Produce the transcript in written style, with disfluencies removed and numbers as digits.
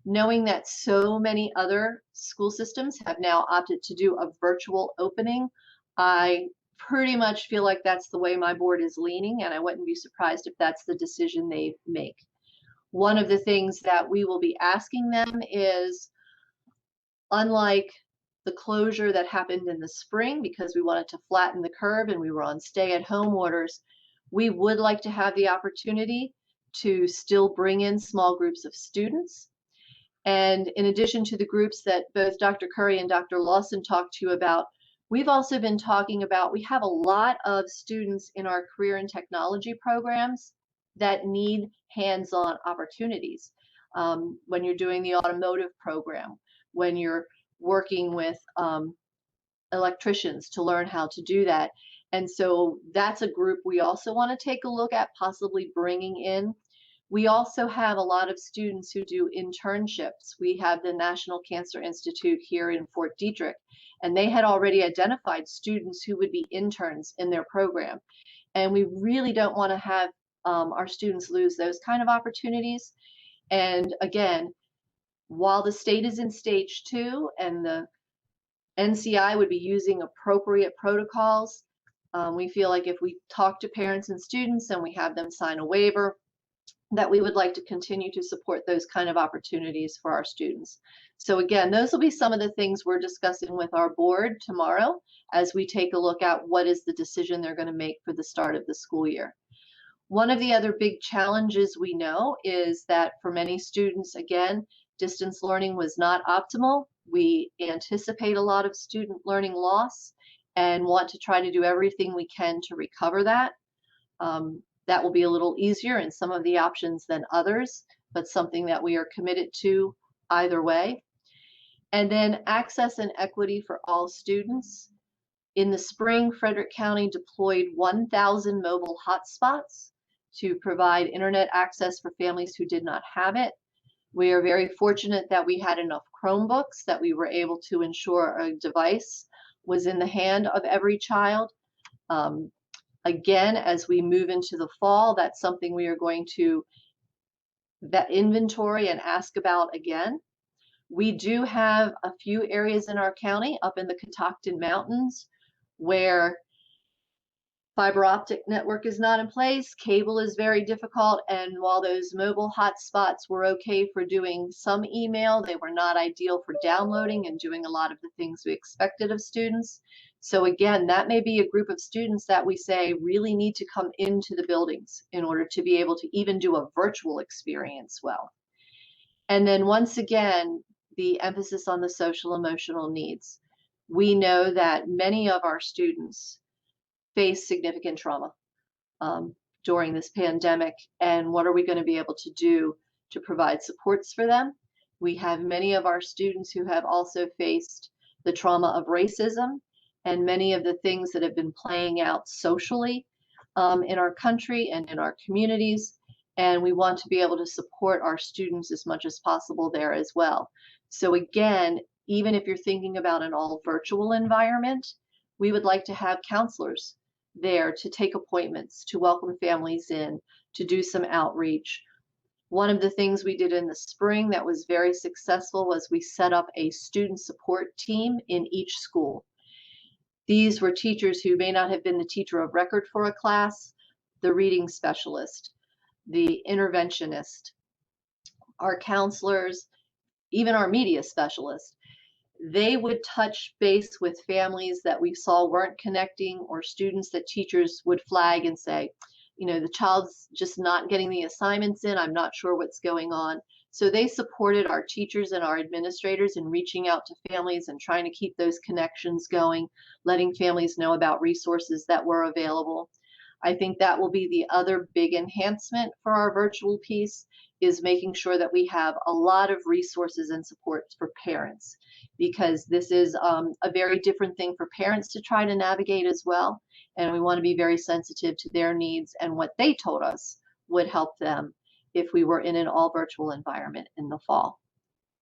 Knowing that so many other school systems have now opted to do a virtual opening, I pretty much feel like that's the way my board is leaning, and I wouldn't be surprised if that's the decision they make. One of the things that we will be asking them is, unlike the closure that happened in the spring because we wanted to flatten the curve and we were on stay-at-home orders, we would like to have the opportunity to still bring in small groups of students. And in addition to the groups that both Dr. Curry and Dr. Lawson talked to you about, we've also been talking about, we have a lot of students in our career and technology programs that need hands-on opportunities. When you're doing the automotive program, when you're working with electricians to learn how to do that. And so that's a group we also want to take a look at possibly bringing in. We also have a lot of students who do internships. We have the National Cancer Institute here in Fort Detrick, and they had already identified students who would be interns in their program. And we really don't want to have our students lose those kind of opportunities. And again, while the state is in stage 2 and the NCI would be using appropriate protocols, we feel like if we talk to parents and students and we have them sign a waiver, that we would like to continue to support those kind of opportunities for our students. So again, those will be some of the things we're discussing with our board tomorrow as we take a look at what is the decision they're going to make for the start of the school year. One of the other big challenges we know is that for many students, again, distance learning was not optimal. We anticipate a lot of student learning loss and want to try to do everything we can to recover that. That will be a little easier in some of the options than others, but something that we are committed to either way. And then access and equity for all students. In the spring, Frederick County deployed 1,000 mobile hotspots to provide internet access for families who did not have it. We are very fortunate that we had enough Chromebooks that we were able to ensure a device was in the hand of every child. Again, as we move into the fall, that's something we are going to inventory and ask about again. We do have a few areas in our county up in the Catoctin Mountains where fiber optic network is not in place, cable is very difficult, and while those mobile hotspots were okay for doing some email, they were not ideal for downloading and doing a lot of the things we expected of students. So again, that may be a group of students that we say really need to come into the buildings in order to be able to even do a virtual experience well. And then once again, the emphasis on the social emotional needs. We know that many of our students face significant trauma during this pandemic, and what are we going to be able to do to provide supports for them? We have many of our students who have also faced the trauma of racism and many of the things that have been playing out socially in our country and in our communities, and we want to be able to support our students as much as possible there as well. So again, even if you're thinking about an all virtual environment, we would like to have counselors there to take appointments, to welcome families in, to do some outreach. One of the things we did in the spring that was very successful was we set up a student support team in each school. These were teachers who may not have been the teacher of record for a class, the reading specialist, the interventionist, our counselors, even our media specialist. They would touch base with families that we saw weren't connecting, or students that teachers would flag and say, you know, the child's just not getting the assignments in, I'm not sure what's going on. So they supported our teachers and our administrators in reaching out to families and trying to keep those connections going, letting families know about resources that were available. I think that will be the other big enhancement for our virtual piece, is making sure that we have a lot of resources and supports for parents, because this is a very different thing for parents to try to navigate as well. And we want to be very sensitive to their needs and what they told us would help them if we were in an all virtual environment in the fall.